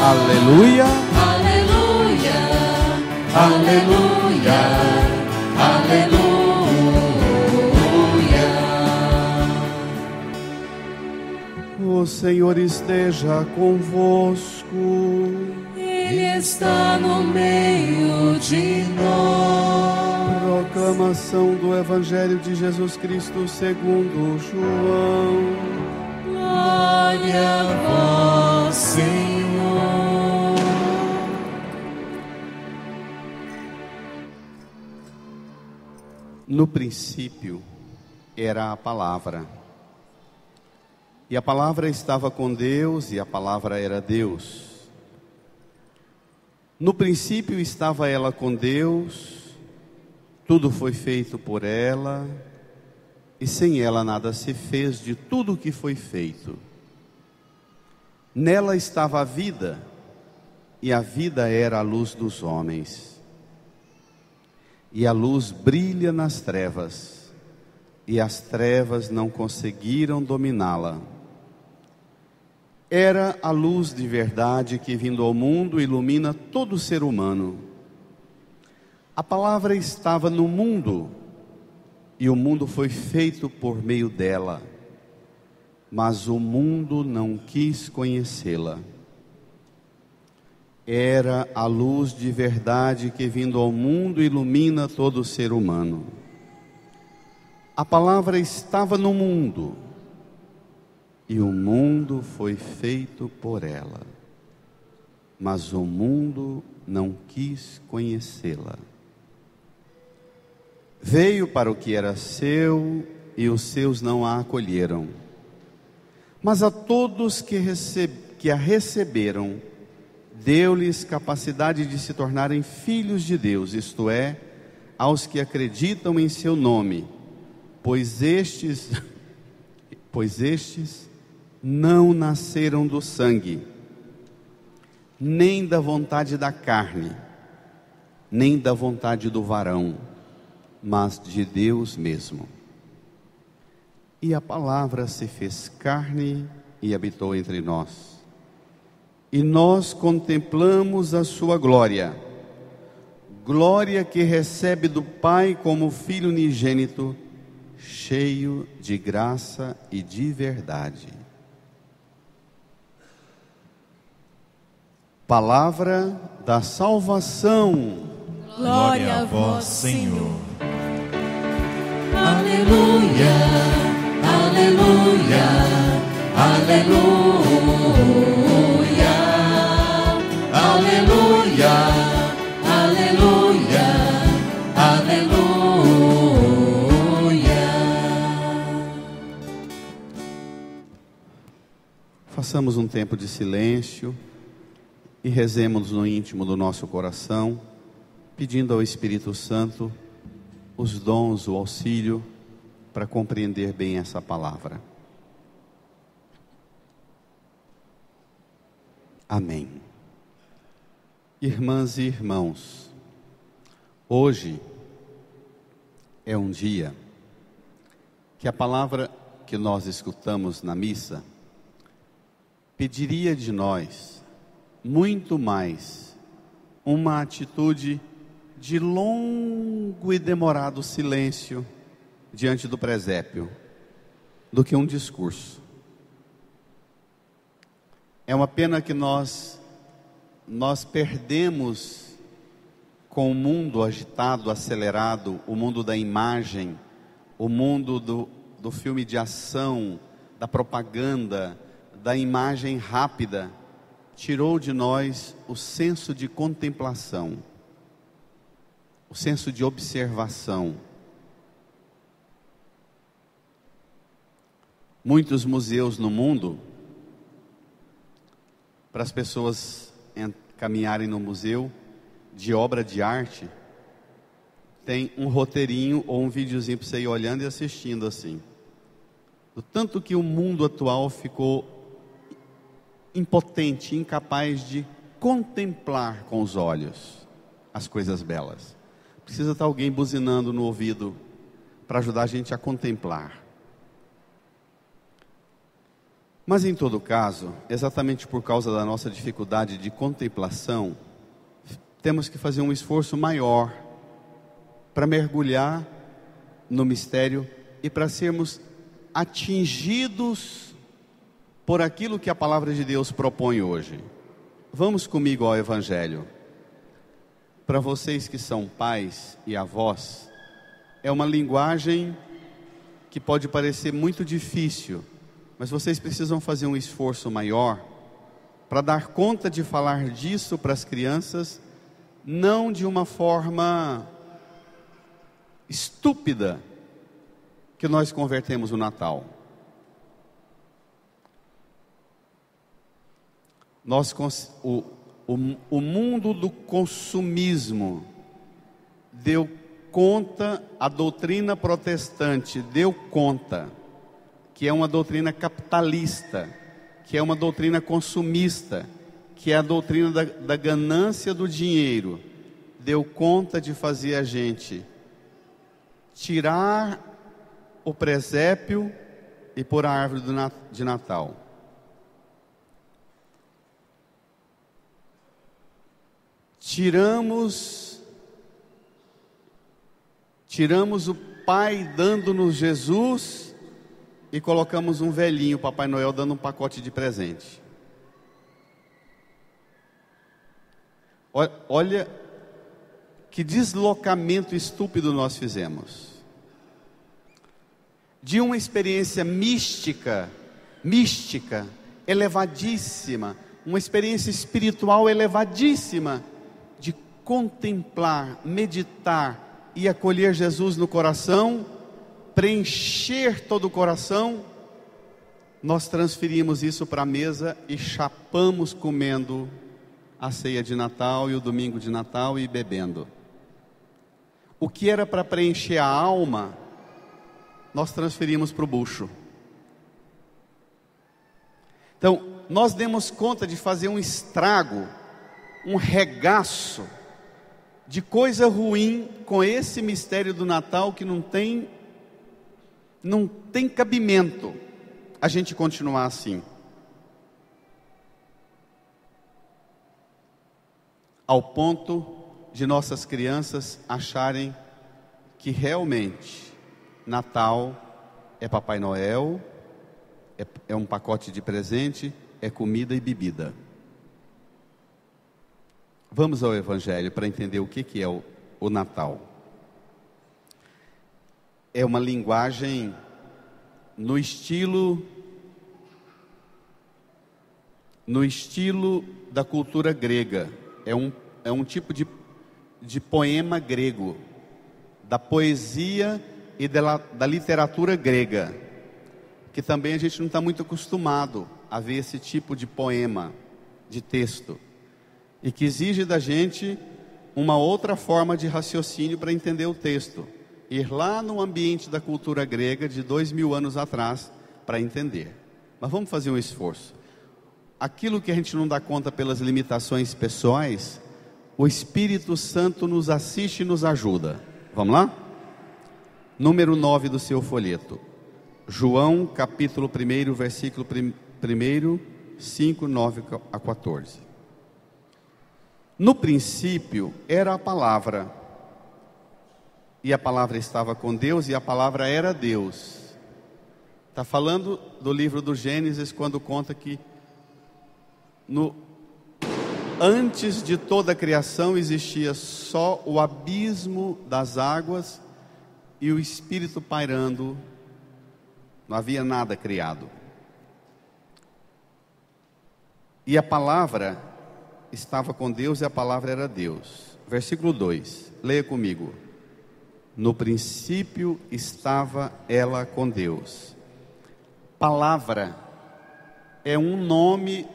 Aleluia, aleluia, aleluia, aleluia. o Senhor esteja convosco. Ele está no meio de nós. Proclamação do Evangelho de Jesus Cristo segundo João. Glória a vós, Senhor. No princípio era a palavra, e a palavra estava com Deus, e a palavra era Deus. No princípio estava ela com Deus, tudo foi feito por ela, e sem ela nada se fez de tudo o que foi feito. Nela estava a vida, e a vida era a luz dos homens. E a luz brilha nas trevas, e as trevas não conseguiram dominá-la. Era a luz de verdade que, vindo ao mundo, ilumina todo ser humano. A palavra estava no mundo, e o mundo foi feito por meio dela, mas o mundo não quis conhecê-la. Era a luz de verdade que, vindo ao mundo, ilumina todo ser humano. A palavra estava no mundo, e o mundo foi feito por ela, mas o mundo não quis conhecê-la. Veio para o que era seu, e os seus não a acolheram. Mas a todos que a receberam, deu-lhes capacidade de se tornarem filhos de Deus, isto é, aos que acreditam em seu nome, pois estes não nasceram do sangue, nem da vontade da carne, nem da vontade do varão, mas de Deus mesmo. E a palavra se fez carne e habitou entre nós. E nós contemplamos a sua glória, glória que recebe do Pai como Filho unigênito, cheio de graça e de verdade. Palavra da salvação. Glória a vós, Senhor. Aleluia, aleluia, aleluia, aleluia, aleluia, aleluia. Façamos um tempo de silêncio e rezemos no íntimo do nosso coração, pedindo ao Espírito Santo os dons, o auxílio para compreender bem essa palavra. Amém. Irmãs e irmãos, hoje é um dia que a palavra que nós escutamos na missa pediria de nós muito mais uma atitude de longo e demorado silêncio diante do presépio do que um discurso. É uma pena que nós perdemos, com o mundo agitado, acelerado, o mundo da imagem, o mundo do filme de ação, da propaganda, da imagem rápida, tirou de nós o senso de contemplação, o senso de observação. Muitos museus no mundo, para as pessoas caminharem no museu de obra de arte, tem um roteirinho ou um videozinho para você ir olhando e assistindo assim. Do tanto que o mundo atual ficou impotente, incapaz de contemplar com os olhos as coisas belas. Precisa estar alguém buzinando no ouvido para ajudar a gente a contemplar. Mas em todo caso, exatamente por causa da nossa dificuldade de contemplação, temos que fazer um esforço maior para mergulhar no mistério e para sermos atingidos por aquilo que a palavra de Deus propõe hoje. Vamos comigo ao Evangelho. Para vocês que são pais e avós, é uma linguagem que pode parecer muito difícil, mas vocês precisam fazer um esforço maior para dar conta de falar disso para as crianças, não de uma forma estúpida que nós convertemos o Natal. O mundo do consumismo deu conta, a doutrina protestante deu conta, que é uma doutrina capitalista, que é uma doutrina consumista, que é a doutrina da ganância do dinheiro, deu conta de fazer a gente tirar o presépio e pôr a árvore de Natal. Tiramos o Pai dando-nos Jesus e colocamos um velhinho, Papai Noel, dando um pacote de presente. Olha que deslocamento estúpido nós fizemos. De uma experiência mística, elevadíssima, uma experiência espiritual elevadíssima, de contemplar, meditar e acolher Jesus no coração, preencher todo o coração, nós transferimos isso para a mesa e chapamos comendo a ceia de Natal e o domingo de Natal e bebendo. O que era para preencher a alma, nós transferimos para o bucho. Então, nós demos conta de fazer um estrago, um regaço de coisa ruim com esse mistério do Natal que não tem cabimento a gente continuar assim. Ao ponto de nossas crianças acharem que realmente Natal é Papai Noel, é um pacote de presente, é comida e bebida. Vamos ao Evangelho para entender o que é o Natal. É uma linguagem no estilo da cultura grega. É um tipo de poema grego, da poesia e da literatura grega, que também a gente não está muito acostumado a ver esse tipo de poema, de texto, e que exige da gente uma outra forma de raciocínio para entender o texto, ir lá no ambiente da cultura grega de 2000 anos atrás para entender. Mas vamos fazer um esforço. Aquilo que a gente não dá conta pelas limitações pessoais, o Espírito Santo nos assiste e nos ajuda. Vamos lá? Número 9 do seu folheto. João, capítulo 1, versículo 1, 5, 9 a 14. No princípio era a palavra, e a palavra estava com Deus, e a palavra era Deus. Está falando do livro do Gênesis, quando conta que antes de toda a criação existia só o abismo das águas e o Espírito pairando, não havia nada criado. E a palavra estava com Deus e a palavra era Deus. Versículo 2, leia comigo. No princípio estava ela com Deus. Palavra é um nome,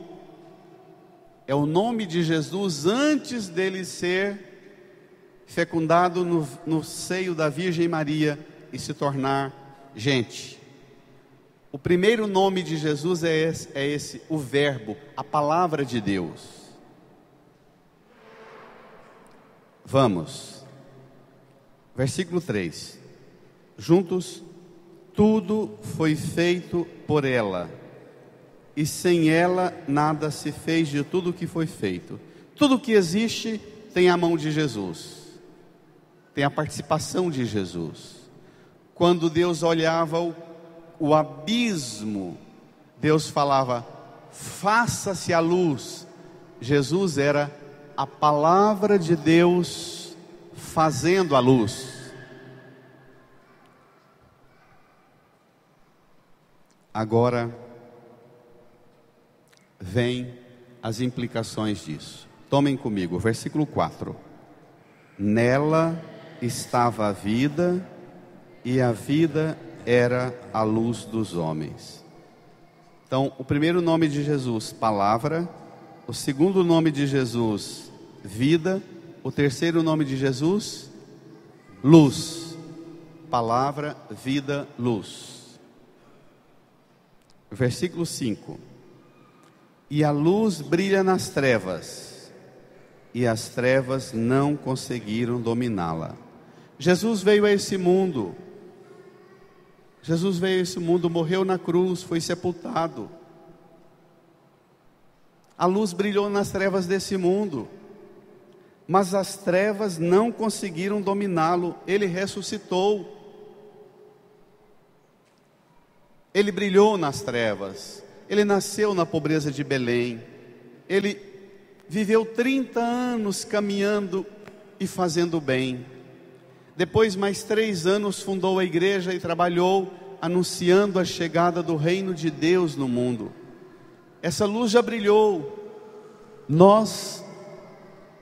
é o nome de Jesus antes dele ser fecundado no seio da Virgem Maria e se tornar gente. O primeiro nome de Jesus é esse, o Verbo, a palavra de Deus. Vamos, versículo 3, juntos. Tudo foi feito por ela, e sem ela nada se fez de tudo o que foi feito. Tudo que existe tem a mão de Jesus, tem a participação de Jesus. Quando Deus olhava o abismo, Deus falava: faça-se a luz. Jesus era a palavra de Deus fazendo a luz. Agora vem as implicações disso. Tomem comigo, versículo 4. Nela estava a vida, e a vida era a luz dos homens. Então, o primeiro nome de Jesus, palavra. O segundo nome de Jesus, vida. O terceiro nome de Jesus, luz. Palavra, vida, luz. Versículo 5. E a luz brilha nas trevas, e as trevas não conseguiram dominá-la. Jesus veio a esse mundo. Jesus veio a esse mundo, morreu na cruz, foi sepultado. A luz brilhou nas trevas desse mundo, mas as trevas não conseguiram dominá-lo. Ele ressuscitou. Ele brilhou nas trevas. Ele nasceu na pobreza de Belém. Ele viveu 30 anos caminhando e fazendo bem. Depois, mais 3 anos, fundou a igreja e trabalhou anunciando a chegada do reino de Deus no mundo. Essa luz já brilhou. Nós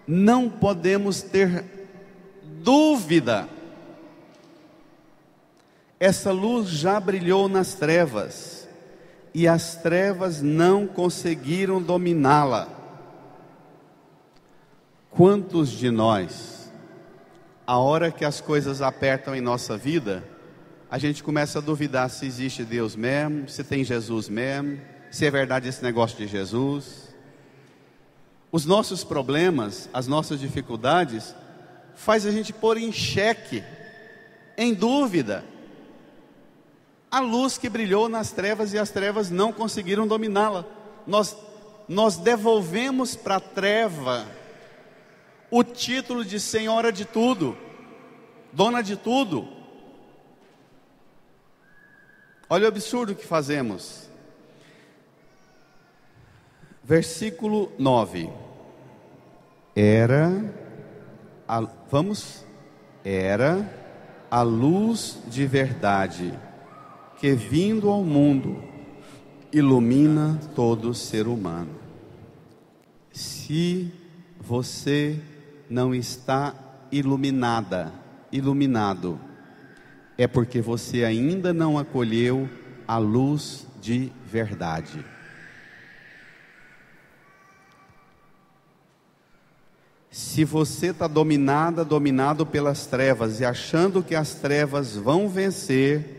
não podemos ter dúvida. Essa luz já brilhou nas trevas, e as trevas não conseguiram dominá-la. Quantos de nós, a hora que as coisas apertam em nossa vida, a gente começa a duvidar se existe Deus mesmo, se tem Jesus mesmo, se é verdade esse negócio de Jesus? Os nossos problemas, as nossas dificuldades, faz a gente pôr em xeque, em dúvida, a luz que brilhou nas trevas, e as trevas não conseguiram dominá-la. Nós devolvemos para a treva o título de senhora de tudo, dona de tudo. Olha o absurdo que fazemos. Versículo 9. Era a luz de verdade, que vindo ao mundo, ilumina todo ser humano. Se você não está iluminado, é porque você ainda não acolheu a luz de verdade. Se você está dominado pelas trevas e achando que as trevas vão vencer,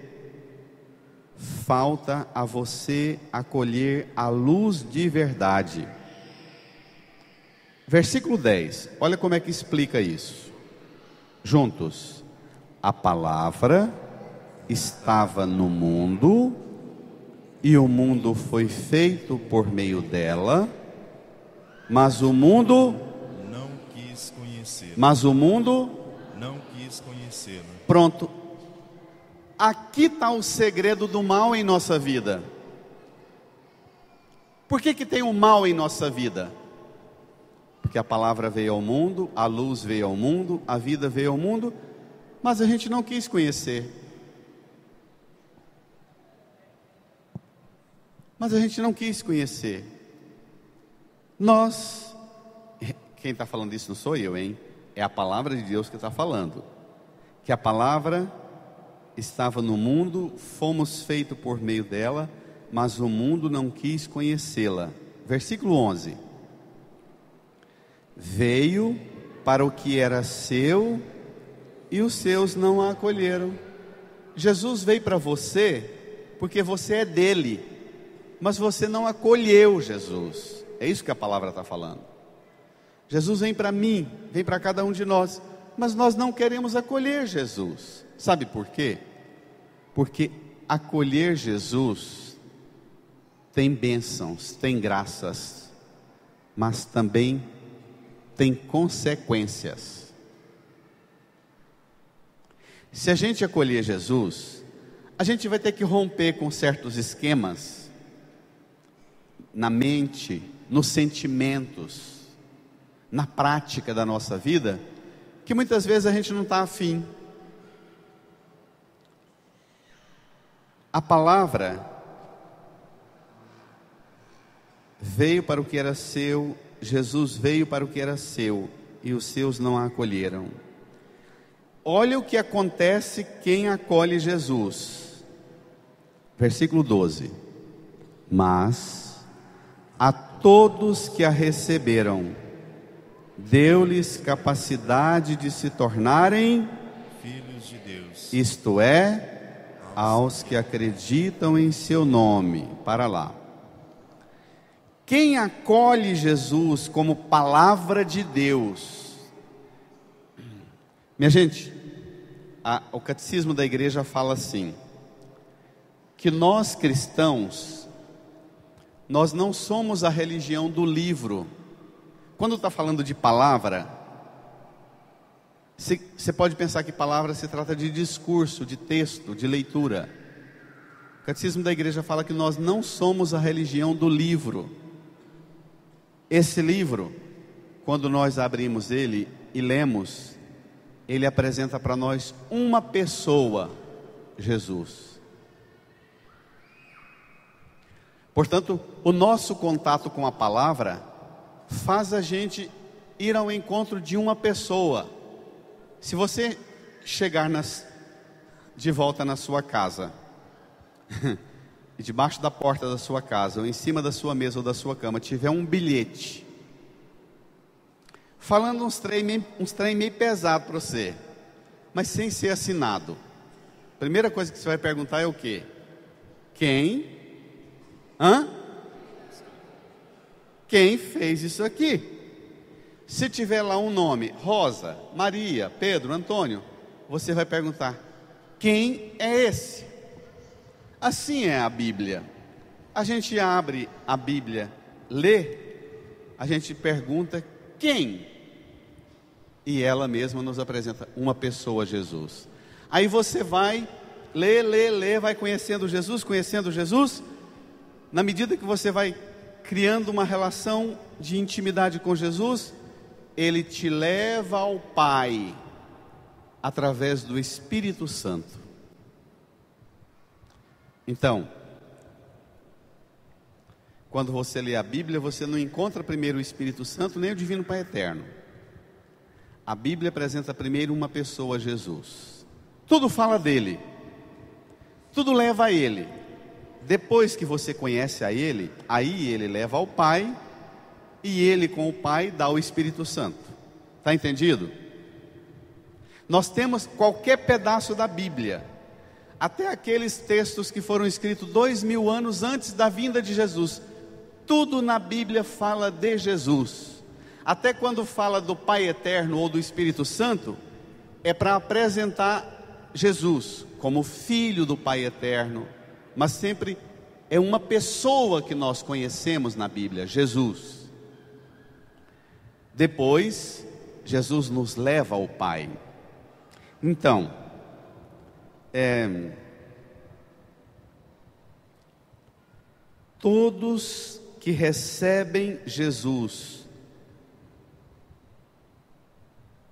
falta a você acolher a luz de verdade. Versículo 10, olha como é que explica isso. Juntos. A palavra estava no mundo, e o mundo foi feito por meio dela, mas o mundo não quis conhecê-la. Não quis conhecê-la. Pronto. Aqui está o segredo do mal em nossa vida. Por que tem o mal em nossa vida? Porque a palavra veio ao mundo, a luz veio ao mundo, a vida veio ao mundo, mas a gente não quis conhecer. Quem está falando isso não sou eu, hein? É a palavra de Deus que está falando. Que a palavra estava no mundo, fomos feitos por meio dela, mas o mundo não quis conhecê-la. Versículo 11. Veio para o que era seu, e os seus não a acolheram. Jesus veio para você, porque você é dele, mas você não acolheu Jesus. É isso que a palavra está falando. Jesus vem para mim, vem para cada um de nós, mas nós não queremos acolher Jesus. Sabe por quê? Porque acolher Jesus tem bênçãos, tem graças, mas também tem consequências. Se a gente acolher Jesus, a gente vai ter que romper com certos esquemas na mente, nos sentimentos, na prática da nossa vida, que muitas vezes a gente não está afim. A palavra veio para o que era seu, Jesus veio para o que era seu, e os seus não a acolheram. Olha o que acontece quem acolhe Jesus. Versículo 12. Mas a todos que a receberam, deu-lhes capacidade de se tornarem filhos de Deus. Isto é, aos que acreditam em seu nome. Para lá. Quem acolhe Jesus como palavra de Deus? Minha gente, o catecismo da igreja fala assim, que nós cristãos, nós não somos a religião do livro. Quando está falando de palavra, você pode pensar que palavra se trata de discurso, de texto, de leitura. O catecismo da igreja fala que nós não somos a religião do livro. Esse livro, quando nós abrimos ele e lemos, ele apresenta para nós uma pessoa, Jesus. Portanto, o nosso contato com a palavra faz a gente ir ao encontro de uma pessoa. Se você chegar de volta na sua casa, e debaixo da porta da sua casa, ou em cima da sua mesa ou da sua cama, tiver um bilhete, falando uns trem meio pesado para você, mas sem ser assinado, a primeira coisa que você vai perguntar é o quê? Quem? Quem fez isso aqui? Se tiver lá um nome, Rosa, Maria, Pedro, Antônio, você vai perguntar, quem é esse? Assim é a Bíblia. A gente abre a Bíblia, lê, a gente pergunta quem? E ela mesma nos apresenta uma pessoa, Jesus. Aí você vai, lê, vai conhecendo Jesus. Na medida que você vai criando uma relação de intimidade com Jesus, Ele te leva ao Pai, através do Espírito Santo. Então, quando você lê a Bíblia, você não encontra primeiro o Espírito Santo, nem o Divino Pai Eterno. A Bíblia apresenta primeiro uma pessoa, Jesus. Tudo fala dele, tudo leva a ele. Depois que você conhece a ele, aí ele leva ao Pai, e ele com o Pai dá o Espírito Santo. Está entendido? Nós temos qualquer pedaço da Bíblia, até aqueles textos que foram escritos 2000 anos antes da vinda de Jesus, tudo na Bíblia fala de Jesus. Até quando fala do Pai Eterno ou do Espírito Santo, é para apresentar Jesus como Filho do Pai Eterno, mas sempre é uma pessoa que nós conhecemos na Bíblia, Jesus. Depois, Jesus nos leva ao Pai. Então, todos que recebem Jesus,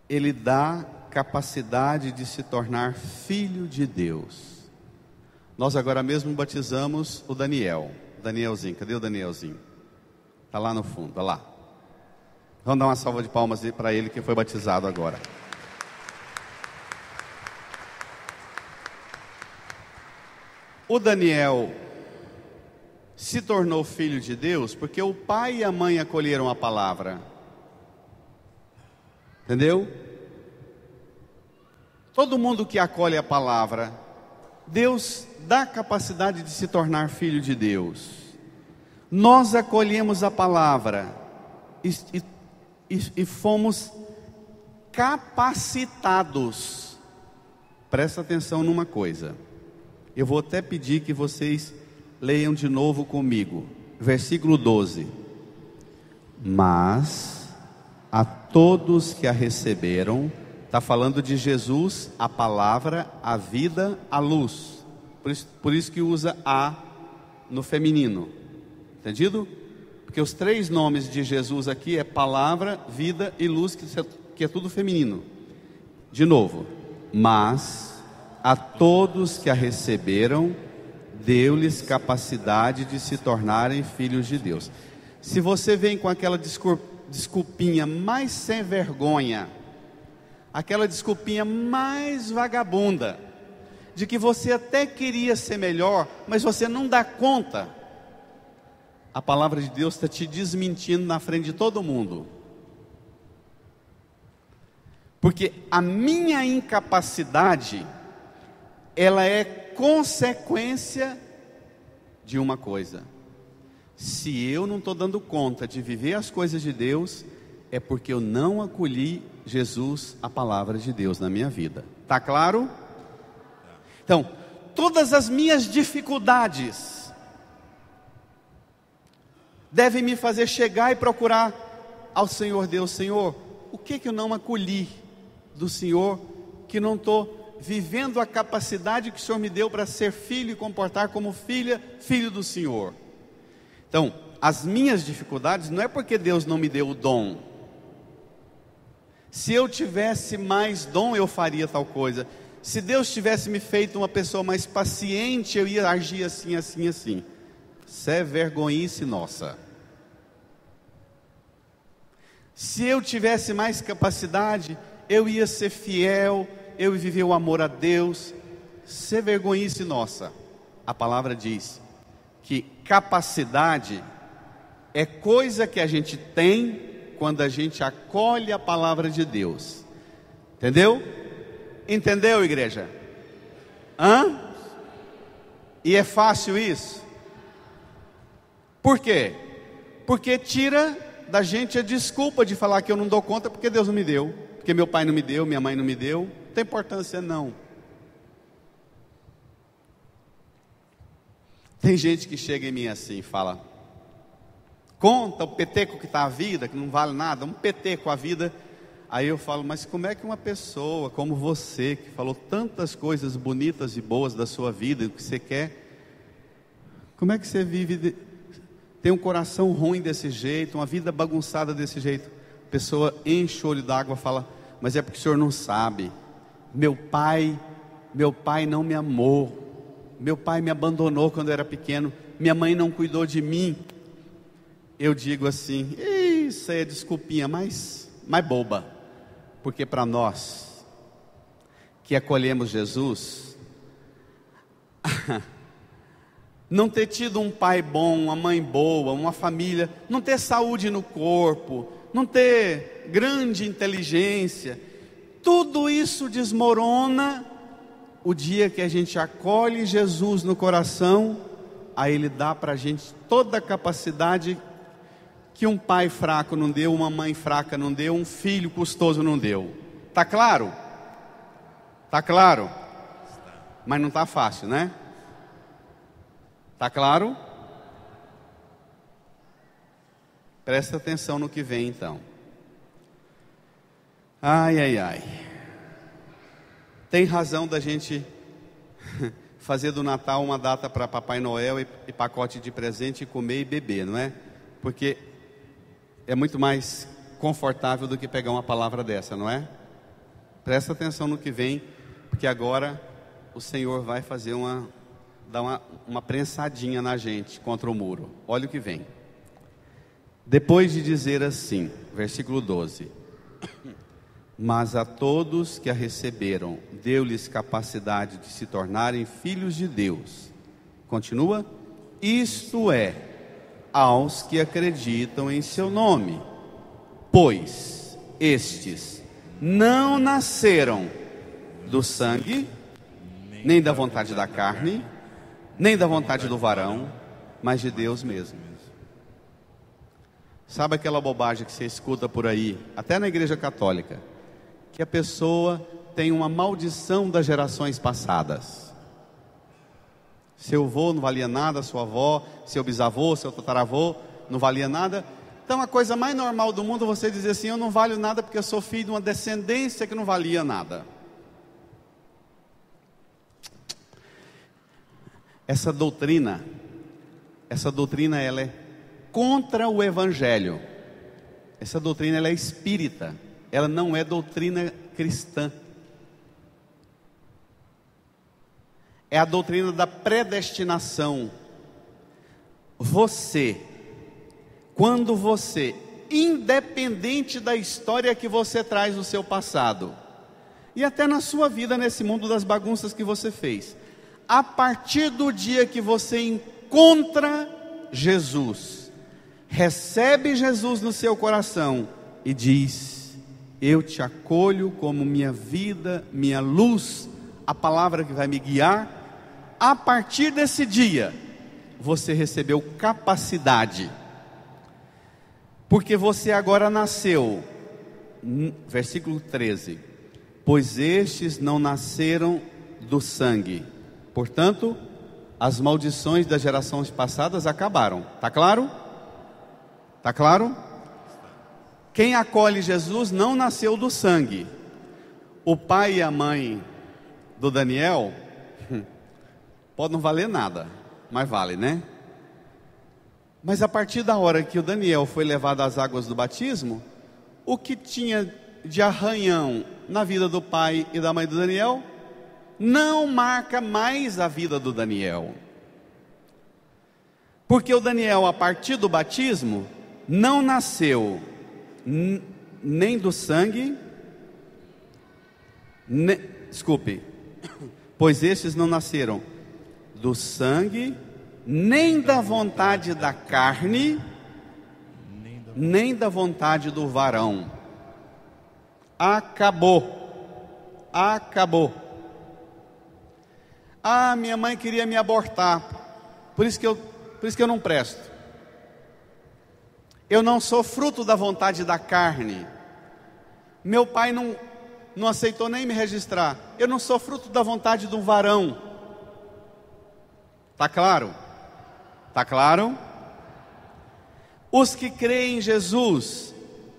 Ele dá capacidade de se tornar filho de Deus. Nós agora mesmo batizamos o Danielzinho, cadê o Danielzinho? Está lá no fundo, olha lá. Vamos dar uma salva de palmas para ele que foi batizado agora. O Daniel se tornou filho de Deus porque o pai e a mãe acolheram a palavra. Entendeu? Todo mundo que acolhe a palavra, Deus dá capacidade de se tornar filho de Deus. Nós acolhemos a palavra e fomos capacitados. Presta atenção numa coisa. Eu vou até pedir que vocês Leiam de novo comigo, versículo 12. Mas a todos que a receberam, está falando de Jesus, a palavra, a vida, a luz. Por isso que usa a no feminino. Entendido? Porque os 3 nomes de Jesus aqui é palavra, vida e luz, que é tudo feminino. De novo. Mas a todos que a receberam, deu-lhes capacidade de se tornarem filhos de Deus. Se você vem com aquela desculpinha mais sem vergonha, aquela desculpinha mais vagabunda, de que você até queria ser melhor, mas você não dá conta, a palavra de Deus está te desmentindo na frente de todo mundo. Porque a minha incapacidade, ela é consequência de uma coisa. Se eu não estou dando conta de viver as coisas de Deus, é porque eu não acolhi Jesus, a palavra de Deus na minha vida. Está claro? Então, todas as minhas dificuldades devem me fazer chegar e procurar ao Senhor Deus. Senhor, o que eu não acolhi do Senhor, que não estou vivendo a capacidade que o Senhor me deu para ser filho e comportar como filho do Senhor? Então, as minhas dificuldades não é porque Deus não me deu o dom. Se eu tivesse mais dom, eu faria tal coisa. Se Deus tivesse me feito uma pessoa mais paciente, eu ia agir assim, assim, assim. Isso é vergonhice nossa. Se eu tivesse mais capacidade, eu ia ser fiel, eu ia viver o amor a Deus. Isso é vergonhice nossa. A palavra diz que capacidade é coisa que a gente tem quando a gente acolhe a palavra de Deus. Entendeu? Entendeu, igreja? E é fácil isso? Por quê? Porque tira da gente a desculpa de falar que eu não dou conta porque Deus não me deu, porque meu pai não me deu, minha mãe não me deu. Não tem importância não. Tem gente que chega em mim assim e fala: conta o peteco que está a vida, que não vale nada, um peteco a vida. Aí eu falo: mas como é que uma pessoa como você, que falou tantas coisas bonitas e boas da sua vida, o que você quer, como é que você vive, tem um coração ruim desse jeito, uma vida bagunçada desse jeito? A pessoa enche o olho d'água e fala: mas é porque o senhor não sabe, meu pai não me amou, meu pai me abandonou quando eu era pequeno, minha mãe não cuidou de mim. Eu digo assim: isso aí é desculpinha mais boba, porque para nós que acolhemos Jesus, não ter tido um pai bom, uma mãe boa, uma família, não ter saúde no corpo, não ter grande inteligência, tudo isso desmorona o dia que a gente acolhe Jesus no coração. Aí Ele dá para a gente toda a capacidade que um pai fraco não deu, uma mãe fraca não deu, um filho custoso não deu. Está claro? Está claro? Mas não está fácil, né? Está claro? Presta atenção no que vem então. Ai. Tem razão da gente fazer do Natal uma data para Papai Noel e pacote de presente, e comer e beber, não é? Porque é muito mais confortável do que pegar uma palavra dessa, não é? Presta atenção no que vem, porque agora o Senhor vai fazer dar uma prensadinha na gente contra o muro. Olha o que vem. Depois de dizer assim, versículo 12: mas a todos que a receberam, deu-lhes capacidade de se tornarem filhos de Deus. Continua: isto é, aos que acreditam em seu nome, pois estes não nasceram do sangue, nem da vontade da carne, nem da vontade do varão, mas de Deus mesmo. Sabe aquela bobagem que você escuta por aí, até na igreja católica, que a pessoa tem uma maldição das gerações passadas? Seu avô não valia nada, sua avó, seu bisavô, seu tataravô, não valia nada. Então a coisa mais normal do mundo é você dizer assim: eu não valho nada porque eu sou filho de uma descendência que não valia nada. Essa doutrina ela é contra o Evangelho. Essa doutrina ela é espírita, ela não é doutrina cristã. É a doutrina da predestinação. Quando você, independente da história que você traz no seu passado, e até na sua vida nesse mundo das bagunças que você fez, a partir do dia que você encontra Jesus, recebe Jesus no seu coração e diz: eu te acolho como minha vida, minha luz, a palavra que vai me guiar. A partir desse dia, você recebeu capacidade, porque você agora nasceu, versículo 13: pois estes não nasceram do sangue, portanto, as maldições das gerações passadas acabaram. Está claro? Está claro? Quem acolhe Jesus não nasceu do sangue. O pai e a mãe do Daniel pode não valer nada, mas vale, né? Mas a partir da hora que o Daniel foi levado às águas do batismo, o que tinha de arranhão na vida do pai e da mãe do Daniel não marca mais a vida do Daniel. Porque o Daniel, a partir do batismo, não nasceu nem do sangue, pois estes não nasceram do sangue, nem da vontade da carne, nem da vontade do varão. Acabou. Ah, minha mãe queria me abortar, por isso que eu não presto. Eu não sou fruto da vontade da carne. Meu pai não aceitou nem me registrar. Eu não sou fruto da vontade do varão. Está claro? Está claro? Os que creem em Jesus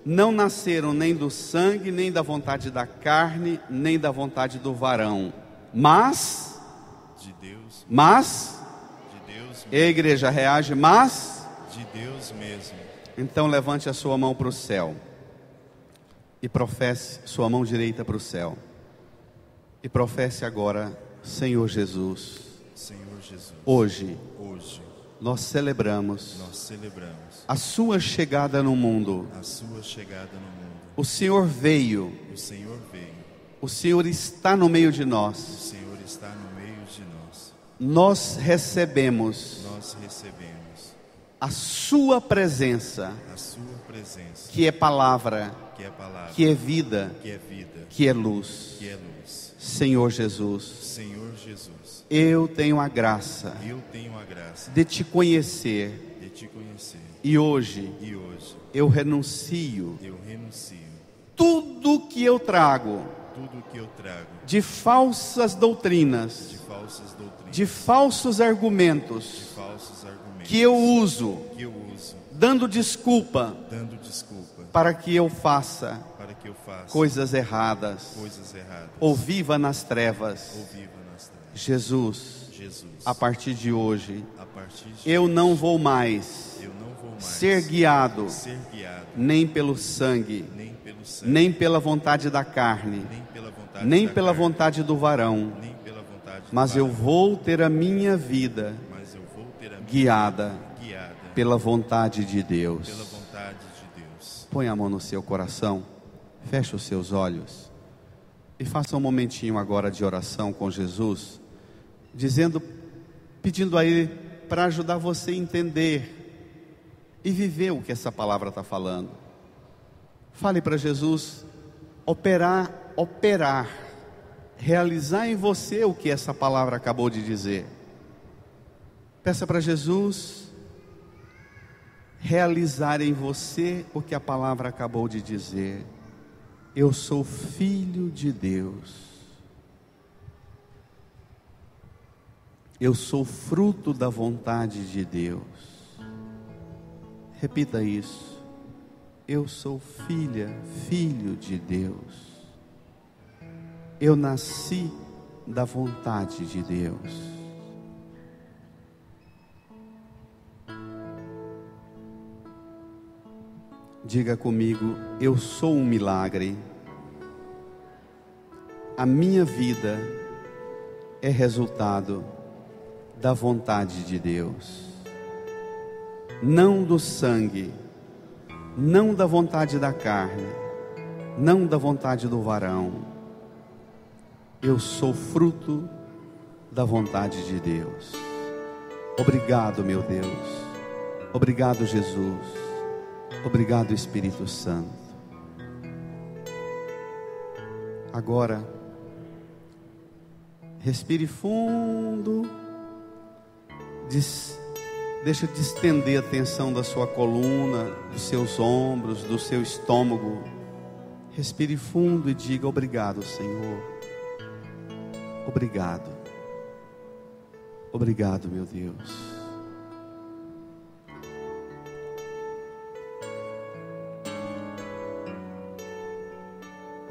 não nasceram nem do sangue, nem da vontade da carne, nem da vontade do varão, mas de Deus. E a igreja reage, mas de Deus mesmo. Então levante a sua mão para o céu e professe sua mão direita para o céu e professe agora: Senhor Jesus, hoje nós celebramos a sua chegada no mundo. O Senhor veio. O Senhor está no meio de nós. Nós recebemos a sua presença, que é palavra, que é vida, que é luz. Senhor Jesus, eu tenho a graça de te conhecer, e hoje eu renuncio tudo que eu trago de falsas doutrinas, de falsos argumentos que eu uso, dando desculpa para que eu faça coisas erradas, ou viva nas trevas. Jesus, a partir de hoje, eu não vou mais ser guiado nem pelo sangue, nem pela vontade da carne, nem pela vontade do varão, mas eu vou ter a minha vida guiada pela vontade de Deus. Põe a mão no seu coração, feche os seus olhos e faça um momentinho agora de oração com Jesus, pedindo a Ele para ajudar você a entender e viver o que essa palavra está falando. Fale para Jesus operar, realizar em você o que essa palavra acabou de dizer. Peça para Jesus realizar em você o que a palavra acabou de dizer. Eu sou filho de Deus. Eu sou fruto da vontade de Deus. Repita isso. Eu sou filho de Deus. Eu nasci da vontade de Deus. Diga comigo, eu sou um milagre. A minha vida é resultado da vontade de Deus. Não do sangue, não da vontade da carne, não da vontade do varão. Eu sou fruto da vontade de Deus. Obrigado, meu Deus. Obrigado, Jesus. Obrigado, Espírito Santo. Agora, respire fundo. Deixa distender a tensão da sua coluna, dos seus ombros, do seu estômago. Respire fundo e diga: obrigado, Senhor. Obrigado. Obrigado, meu Deus.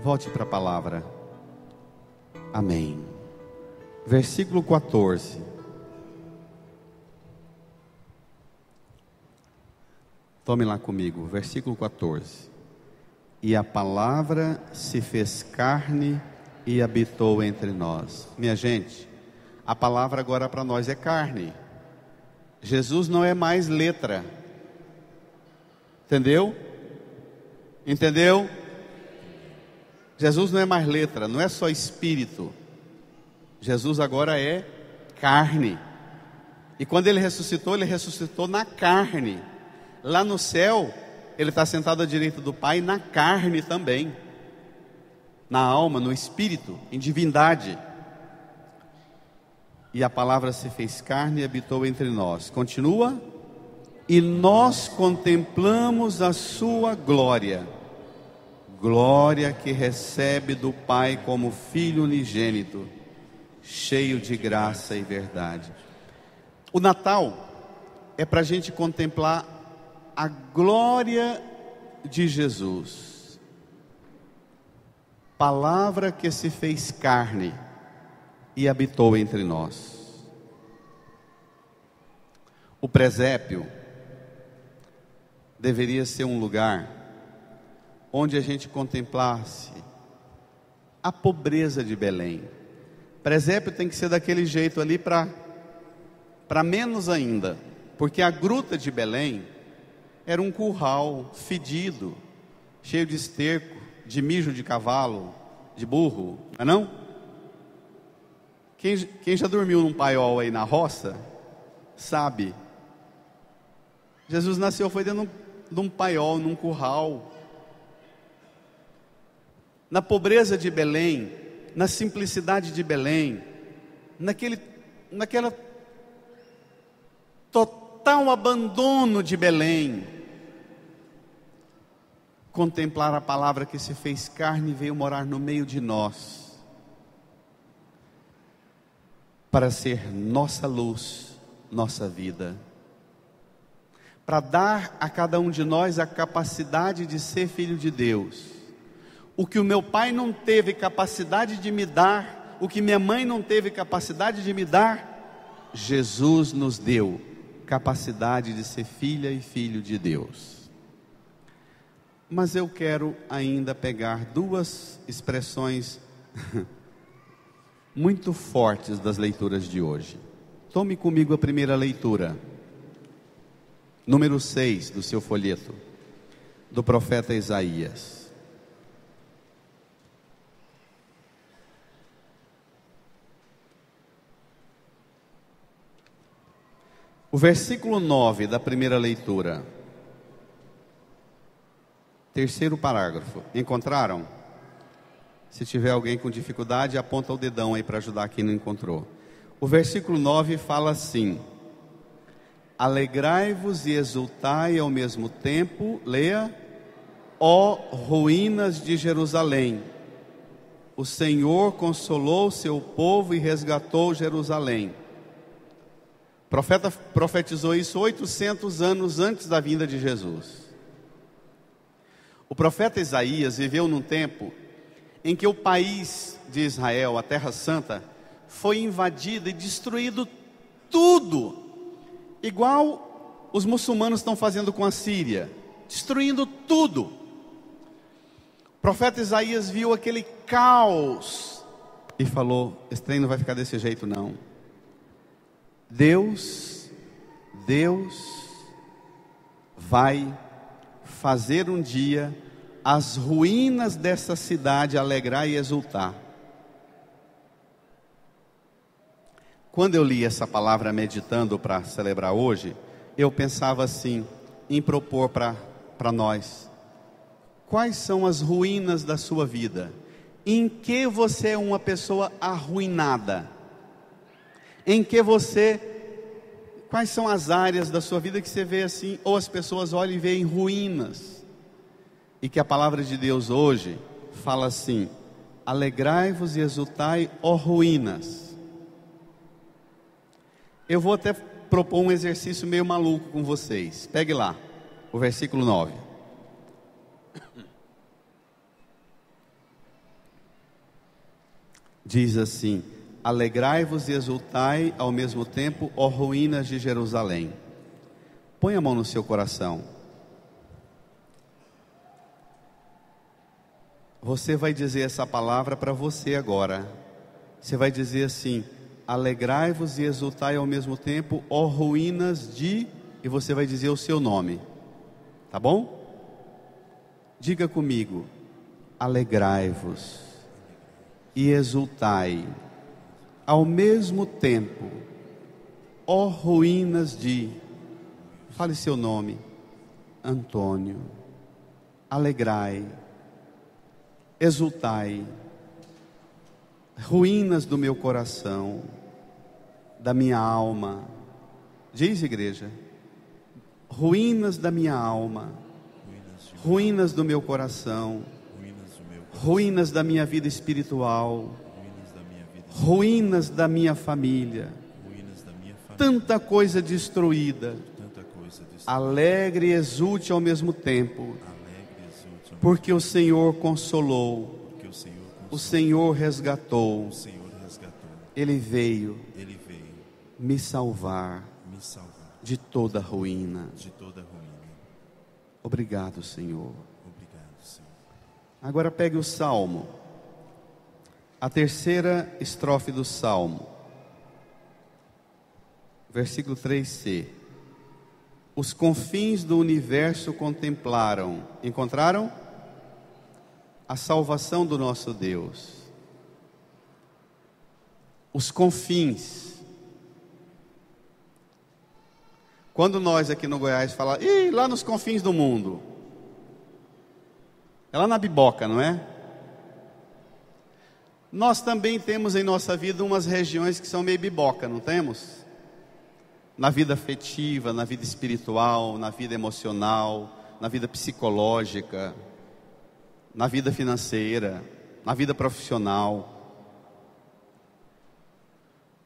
Volte para a palavra. Amém. Versículo 14. Tome lá comigo, versículo 14. E a palavra se fez carne e habitou entre nós. Minha gente, a palavra agora para nós é carne. Jesus não é mais letra. Entendeu? Entendeu? Jesus não é mais letra, não é só espírito. Jesus agora é carne. E quando ele ressuscitou na carne. Lá no céu, ele está sentado à direita do Pai na carne também. Na alma, no espírito, em divindade. E a palavra se fez carne e habitou entre nós. Continua. E nós contemplamos a sua glória. Glória que recebe do Pai como Filho unigênito, cheio de graça e verdade. O Natal é para a gente contemplar a glória de Jesus. Palavra que se fez carne e habitou entre nós. O presépio deveria ser um lugar onde a gente contemplasse a pobreza de Belém. Presépio tem que ser daquele jeito ali para menos ainda, porque a gruta de Belém era um curral fedido, cheio de esterco, de mijo de cavalo, de burro, não é não? Quem já dormiu num paiol aí na roça, sabe. Jesus nasceu, foi dentro de um paiol, num curral. Na pobreza de Belém, na simplicidade de Belém, naquela total abandono de Belém, contemplar a palavra que se fez carne e veio morar no meio de nós, para ser nossa luz, nossa vida, para dar a cada um de nós a capacidade de ser filho de Deus. O que o meu pai não teve capacidade de me dar, o que minha mãe não teve capacidade de me dar, Jesus nos deu capacidade de ser filha e filho de Deus. Mas eu quero ainda pegar duas expressões muito fortes das leituras de hoje. Tome comigo a primeira leitura, número 6 do seu folheto, do profeta Isaías. O versículo 9 da primeira leitura, terceiro parágrafo, encontraram? Se tiver alguém com dificuldade, aponta o dedão aí para ajudar quem não encontrou. O versículo 9 fala assim: alegrai-vos e exultai ao mesmo tempo, leia, ó ruínas de Jerusalém, o Senhor consolou seu povo e resgatou Jerusalém. profeta profetizou isso 800 anos antes da vinda de Jesus. O profeta Isaías viveu num tempo em que o país de Israel, a Terra Santa, foi invadido e destruído tudo, igual os muçulmanos estão fazendo com a Síria, destruindo tudo. O profeta Isaías viu aquele caos e falou: esse trem não vai ficar desse jeito não. Deus vai fazer um dia as ruínas dessa cidade alegrar e exultar. Quando eu li essa palavra meditando para celebrar hoje, eu pensava assim, em propor para nós: quais são as ruínas da sua vida? Em que você é uma pessoa arruinada? Quais são as áreas da sua vida que você vê assim, ou as pessoas olham e veem ruínas? E que a palavra de Deus hoje fala assim: alegrai-vos e exultai, ó ruínas. Eu vou até propor um exercício meio maluco com vocês. Pegue lá, o versículo 9. Diz assim: alegrai-vos e exultai ao mesmo tempo, ó ruínas de Jerusalém. Põe a mão no seu coração. Você vai dizer essa palavra para você agora. Você vai dizer assim: alegrai-vos e exultai ao mesmo tempo, ó ruínas de... E você vai dizer o seu nome. Tá bom? Diga comigo: alegrai-vos e exultai ao mesmo tempo, ó ruínas de... Fale seu nome. Antônio. Alegrai, exultai, ruínas do meu coração, da minha alma. Diz, igreja: ruínas da minha alma, ruínas do meu coração, ruínas da minha vida espiritual, ruínas da minha família, tanta coisa destruída. Alegre e exulte ao mesmo tempo, porque o Senhor consolou, o Senhor resgatou, Ele veio me salvar de toda ruína. Obrigado, Senhor. Agora pegue o Salmo, a terceira estrofe do Salmo, versículo 3c. Os confins do universo contemplaram. Encontraram? A salvação do nosso Deus. Os confins. Quando nós aqui no Goiás falamos: ih, lá nos confins do mundo. É lá na biboca, não é? Nós também temos em nossa vida umas regiões que são meio biboca, não temos? Na vida afetiva, na vida espiritual, na vida emocional, na vida psicológica, na vida financeira, na vida profissional.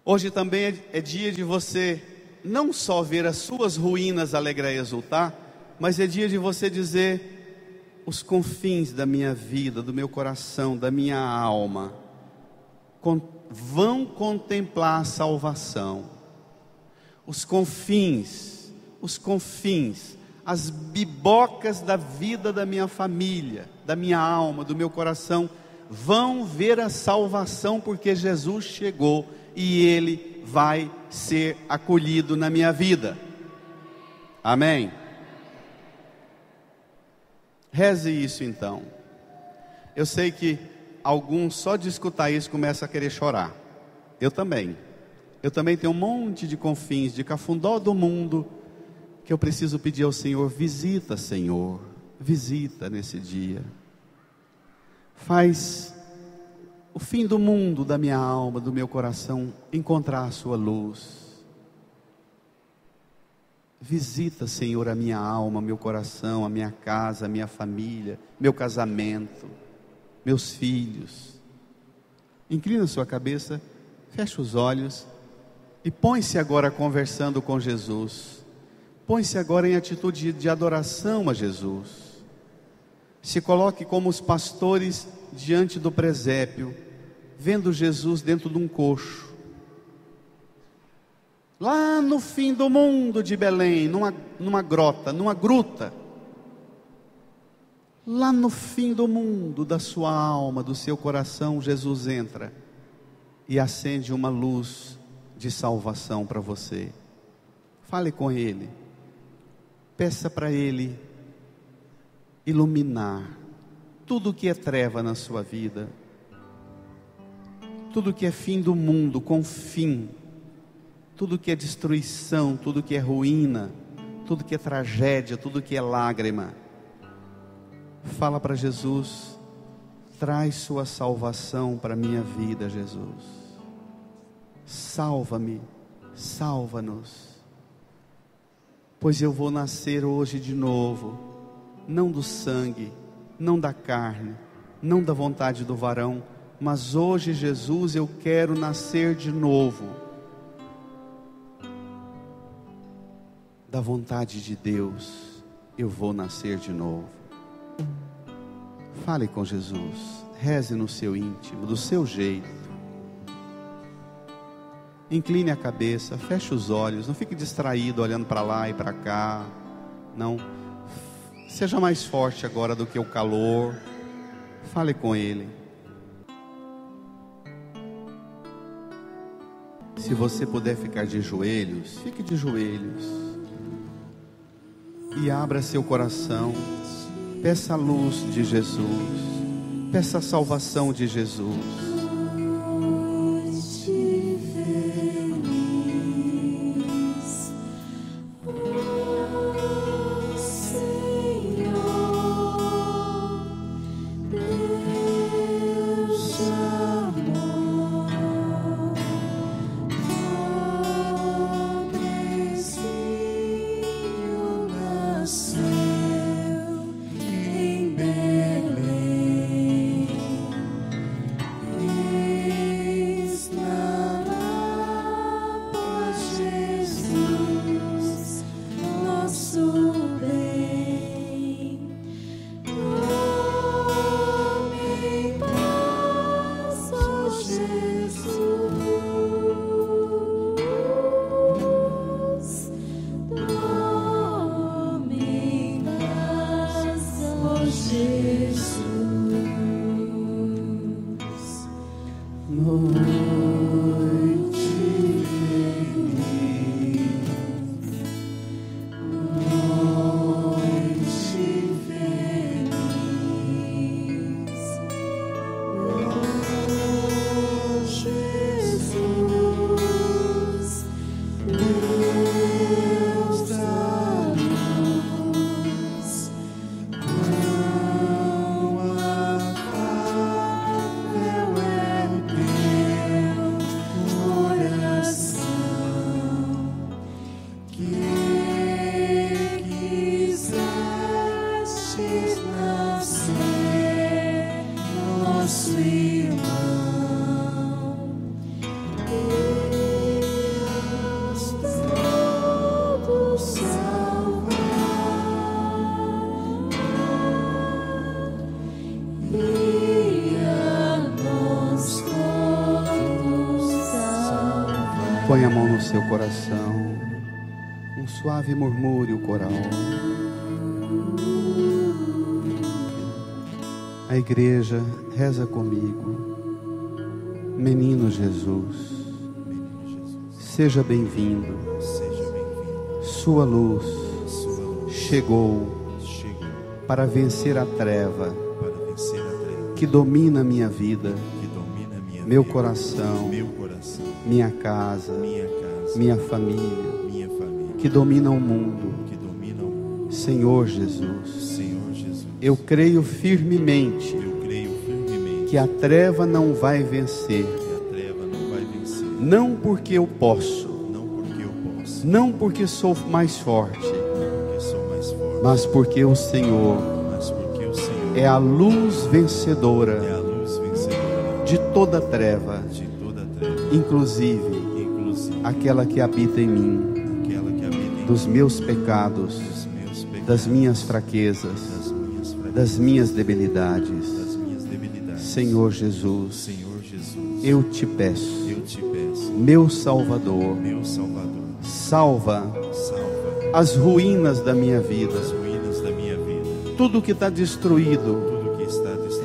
Hoje também é dia de você não só ver as suas ruínas alegrar e exultar, mas é dia de você dizer: os confins da minha vida, do meu coração, da minha alma, vão contemplar a salvação. Os confins, as bibocas da vida da minha família, da minha alma, do meu coração, vão ver a salvação, porque Jesus chegou e Ele vai ser acolhido na minha vida. Amém? Reze isso então. Eu sei que alguns só de escutar isso começam a querer chorar. Eu também tenho um monte de confins, de cafundó do mundo, que eu preciso pedir ao Senhor: visita, Senhor, visita nesse dia. Faz o fim do mundo da minha alma, do meu coração, encontrar a sua luz. Visita, Senhor, a minha alma, meu coração, a minha casa, a minha família, meu casamento, meus filhos. Inclina sua cabeça, fecha os olhos E põe-se agora conversando com Jesus. Põe-se agora em atitude de adoração a Jesus. Se coloque como os pastores diante do presépio, vendo Jesus dentro de um coxo. Lá no fim do mundo de Belém, numa grota, numa gruta. Lá no fim do mundo da sua alma, do seu coração, Jesus entra e acende uma luz de salvação para você. Fale com Ele. Peça para Ele iluminar tudo que é treva na sua vida, tudo que é fim do mundo com fim, tudo que é destruição, tudo que é ruína, tudo que é tragédia, tudo que é lágrima. Fala para Jesus: traz sua salvação para a minha vida, Jesus. Salva-me, salva-nos, pois eu vou nascer hoje de novo, não do sangue, não da carne, não da vontade do varão, mas hoje, Jesus, eu quero nascer de novo, da vontade de Deus, eu vou nascer de novo. Fale com Jesus, reze no seu íntimo, do seu jeito. Incline a cabeça, feche os olhos, não fique distraído olhando para lá e para cá, não. Seja mais forte agora do que o calor. Fale com Ele. Se você puder ficar de joelhos, fique de joelhos e abra seu coração. Peça a luz de Jesus, peça a salvação de Jesus. Põe a mão no seu coração, um suave murmúrio coral. A igreja reza comigo. Menino Jesus, seja bem-vindo. Sua luz chegou para vencer a treva que domina a minha vida, meu coração, minha casa, minha família, que domina o mundo. Senhor Jesus, eu creio firmemente que a treva não vai vencer, não porque eu posso, não porque sou mais forte, mas porque o Senhor é a luz vencedora de toda treva, inclusive aquela que habita em mim, dos meus pecados, das minhas fraquezas, das minhas debilidades. Senhor Jesus, eu te peço, meu Salvador, salva as ruínas da minha vida. Tudo que está destruído,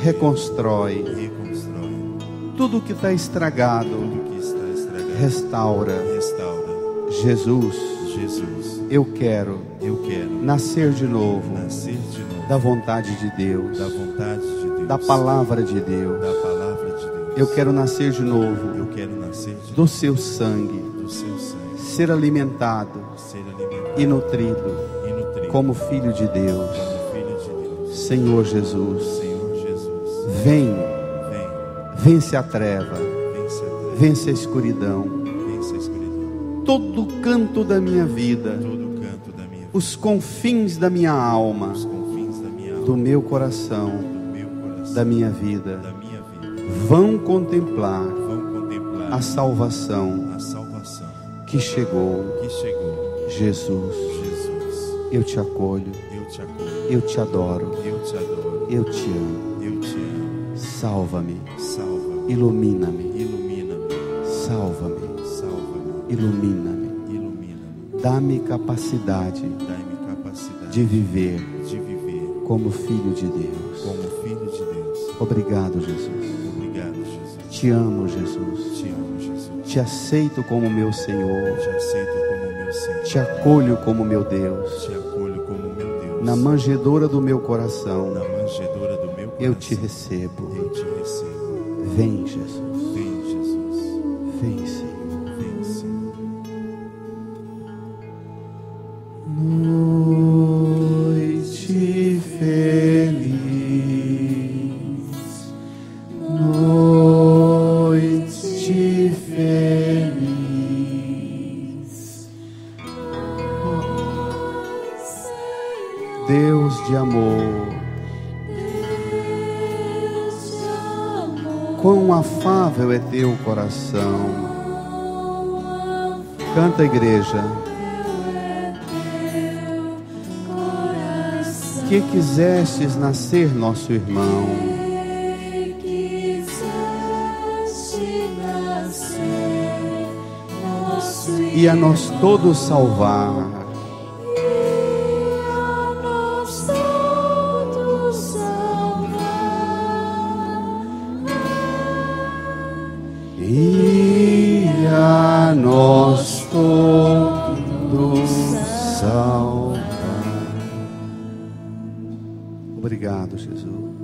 reconstrói. Tudo que está estragado, restaura. Jesus, eu quero nascer de novo da vontade de Deus, da palavra de Deus. Eu quero nascer de novo do seu sangue, ser alimentado e nutrido como filho de Deus. Senhor Jesus, vence a treva, vence a escuridão, todo canto da minha vida, os confins da minha alma, do meu coração, da minha vida, vão contemplar a salvação que chegou. Jesus, eu te acolho, eu te adoro, eu te amo. Salva-me, ilumina-me, salva-me, ilumina-me, dá-me capacidade de viver como filho de Deus. Obrigado, Jesus. Te amo, Jesus. Te aceito como meu Senhor. Te acolho como meu Deus. Na manjedoura do meu coração, eu te recebo. Vem, Jesus. Vem, Senhor. Noite feliz, noite feliz. Deus de amor, quão afável é teu coração. Canta, igreja. Que quisestes nascer nosso irmão, e a nós todos salvar. E a nós todos salvar. Obrigado, Jesus.